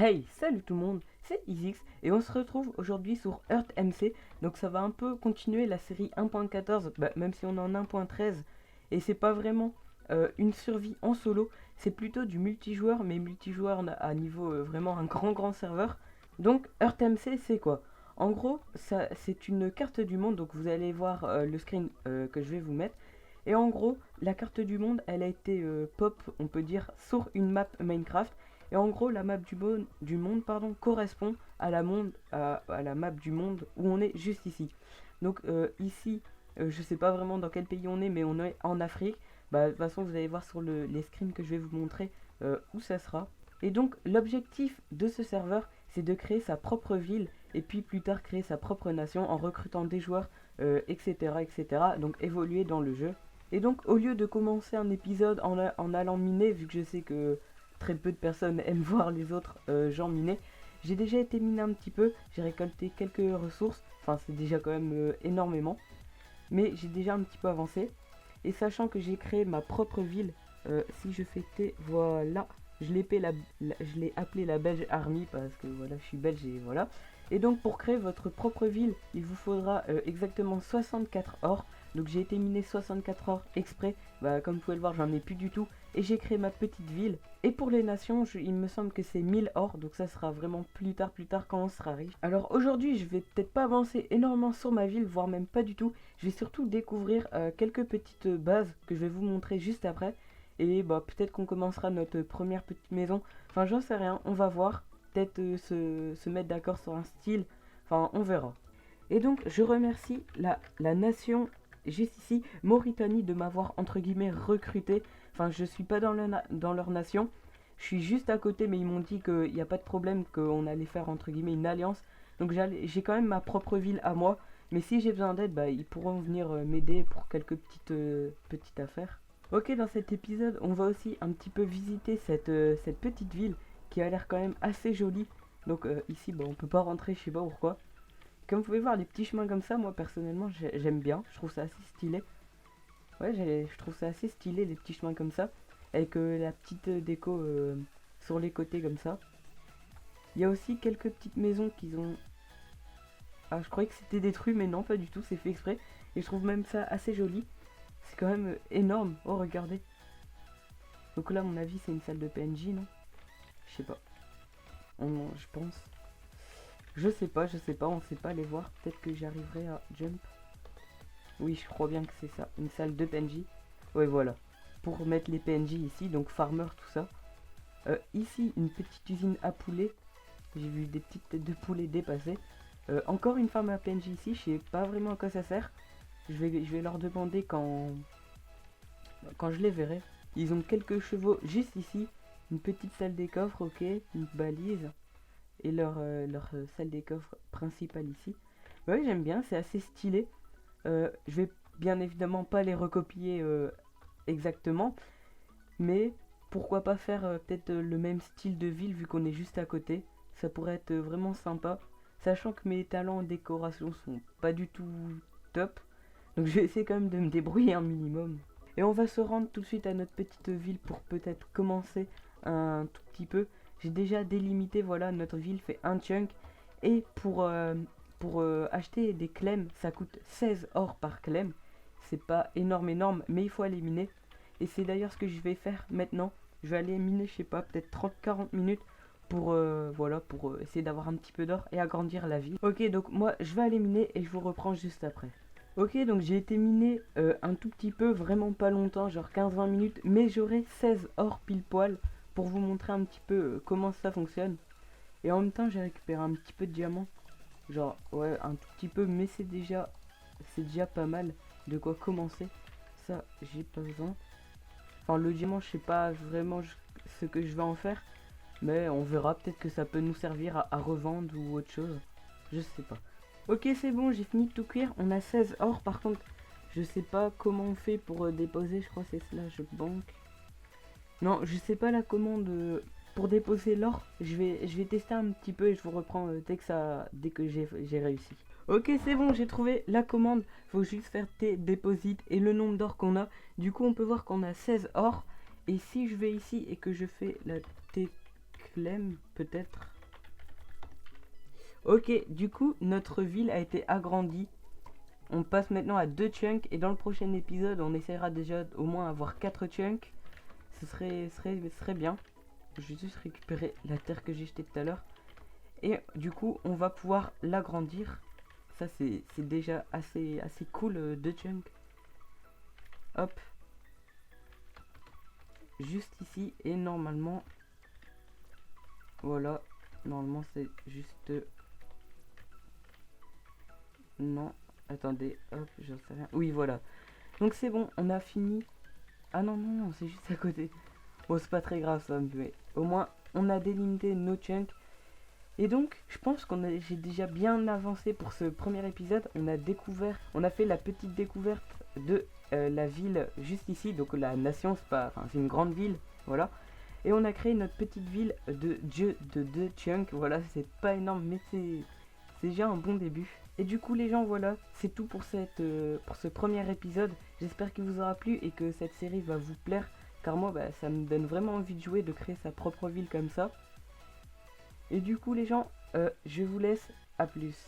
Hey, salut tout le monde, c'est Isix et on se retrouve aujourd'hui sur Earth MC. Donc ça va un peu continuer la série 1.14, même si on est en 1.13. Et c'est pas vraiment une survie en solo, c'est plutôt du multijoueur, mais multijoueur à niveau vraiment un grand serveur. Donc Earth MC c'est quoi? En gros, c'est une carte du monde, donc vous allez voir le screen que je vais vous mettre. Et en gros, la carte du monde, elle a été pop, on peut dire, sur une map Minecraft. Et en gros, la map du monde pardon, correspond à la map du monde où on est juste ici. Donc ici, je sais pas vraiment dans quel pays on est, mais on est en Afrique. De toute façon, vous allez voir sur les screens que je vais vous montrer où ça sera. Et donc, l'objectif de ce serveur, c'est de créer sa propre ville et puis plus tard créer sa propre nation en recrutant des joueurs, etc., etc. Donc, évoluer dans le jeu. Et donc, au lieu de commencer un épisode en allant miner, vu que je sais que très peu de personnes aiment voir les autres gens miner, j'ai déjà été miné un petit peu, j'ai récolté quelques ressources, enfin c'est déjà quand même énormément, mais j'ai déjà un petit peu avancé. Et sachant que j'ai créé ma propre ville, si je fais T, voilà, je l'ai appelé la Belge Army parce que voilà, je suis belge et voilà. Et donc pour créer votre propre ville, il vous faudra exactement 64 or. Donc j'ai été miné 64 or exprès, comme vous pouvez le voir j'en ai plus du tout. Et j'ai créé ma petite ville. Et pour les nations, il me semble que c'est 1000 or, donc ça sera vraiment plus tard quand on sera riche. Alors aujourd'hui je vais peut-être pas avancer énormément sur ma ville, voire même pas du tout. Je vais surtout découvrir quelques petites bases que je vais vous montrer juste après. Et peut-être qu'on commencera notre première petite maison. Enfin j'en sais rien, on va voir. Peut-être se mettre d'accord sur un style. Enfin on verra. Et donc je remercie la nation juste ici, Mauritanie, de m'avoir entre guillemets recruté. Enfin je suis pas dans leur nation. Je suis juste à côté, mais ils m'ont dit qu'il n'y a pas de problème, qu'on allait faire entre guillemets une alliance. Donc j'ai quand même ma propre ville à moi. Mais si j'ai besoin d'aide, ils pourront venir m'aider pour quelques petites affaires. Ok, dans cet épisode, on va aussi un petit peu visiter cette petite ville qui a l'air quand même assez jolie. Donc ici, on peut pas rentrer, je sais pas pourquoi. Comme vous pouvez voir, les petits chemins comme ça, moi personnellement, j'aime bien. Je trouve ça assez stylé. Ouais, je trouve ça assez stylé, les petits chemins comme ça. Avec la petite déco sur les côtés comme ça. Il y a aussi quelques petites maisons qu'ils ont. Ah, je croyais que c'était détruit, mais non, pas du tout, c'est fait exprès. Et je trouve même ça assez joli. C'est quand même énorme. Oh, regardez. Donc là, à mon avis, c'est une salle de PNJ, non? Je sais pas. Je pense. Je sais pas, on sait pas aller voir. Peut-être que j'arriverai à jump. Oui, je crois bien que c'est ça. Une salle de PNJ. Ouais, voilà. Pour mettre les PNJ ici, donc farmer, tout ça. Ici, une petite usine à poulets. J'ai vu des petites têtes de poulet dépasser. Encore une farm à PNJ ici, je sais pas vraiment à quoi ça sert. Je vais leur demander quand je les verrai. Ils ont quelques chevaux juste ici. Une petite salle des coffres, ok. Une balise. Et leur salle des coffres principale ici. Oui, j'aime bien, c'est assez stylé. Je vais bien évidemment pas les recopier exactement. Mais pourquoi pas faire peut-être le même style de ville vu qu'on est juste à côté. Ça pourrait être vraiment sympa. Sachant que mes talents en décoration sont pas du tout top. Donc je vais essayer quand même de me débrouiller un minimum. Et on va se rendre tout de suite à notre petite ville pour peut-être commencer un tout petit peu. J'ai déjà délimité, voilà, notre ville fait un chunk. Et pour acheter des clems, ça coûte 16 or par clem. C'est pas énorme, mais il faut aller miner. Et c'est d'ailleurs ce que je vais faire maintenant. Je vais aller miner, je sais pas, peut-être 30-40 minutes pour, voilà, pour essayer d'avoir un petit peu d'or et agrandir la ville. Ok, donc moi je vais aller miner et je vous reprends juste après. Ok, donc j'ai été miné un tout petit peu, vraiment pas longtemps, genre 15-20 minutes, mais j'aurai 16 or pile poil pour vous montrer un petit peu comment ça fonctionne. Et en même temps, j'ai récupéré un petit peu de diamants, genre ouais, un tout petit peu, mais c'est déjà pas mal de quoi commencer. Ça, j'ai pas besoin. Enfin, le diamant, je sais pas vraiment ce que je vais en faire, mais on verra, peut-être que ça peut nous servir à revendre ou autre chose. Je sais pas. Ok, c'est bon, j'ai fini de tout cuire. On a 16 or, par contre, je sais pas comment on fait pour déposer. Je crois que c'est slash bank. Non, je sais pas la commande pour déposer l'or. Je vais tester un petit peu et je vous reprends dès que j'ai réussi. Ok, c'est bon, j'ai trouvé la commande. Faut juste faire T deposit et le nombre d'or qu'on a. Du coup, on peut voir qu'on a 16 or. Et si je vais ici et que je fais la T Clem, peut-être. Ok, du coup, notre ville a été agrandie. On passe maintenant à 2 chunks. Et dans le prochain épisode, on essaiera déjà au moins avoir 4 chunks. Ce serait bien. Je vais juste récupérer la terre que j'ai jetée tout à l'heure. Et du coup, on va pouvoir l'agrandir. Ça, c'est déjà assez cool, 2 chunks. Hop. Juste ici. Et normalement... Voilà. Normalement, c'est juste... Non. Attendez. Hop, j'en sais rien. Oui, voilà. Donc c'est bon, on a fini. Ah non, non, non, c'est juste à côté. Bon, c'est pas très grave ça, mais au moins, on a délimité nos chunks. Et donc, je pense j'ai déjà bien avancé pour ce premier épisode. On a fait la petite découverte de la ville juste ici. Donc la nation, c'est une grande ville, voilà. Et on a créé notre petite ville de 2 chunks. Voilà, c'est pas énorme, mais c'est déjà un bon début. Et du coup les gens, voilà, c'est tout pour ce premier épisode. J'espère qu'il vous aura plu et que cette série va vous plaire. Car moi, ça me donne vraiment envie de jouer, de créer sa propre ville comme ça. Et du coup les gens, je vous laisse, à plus.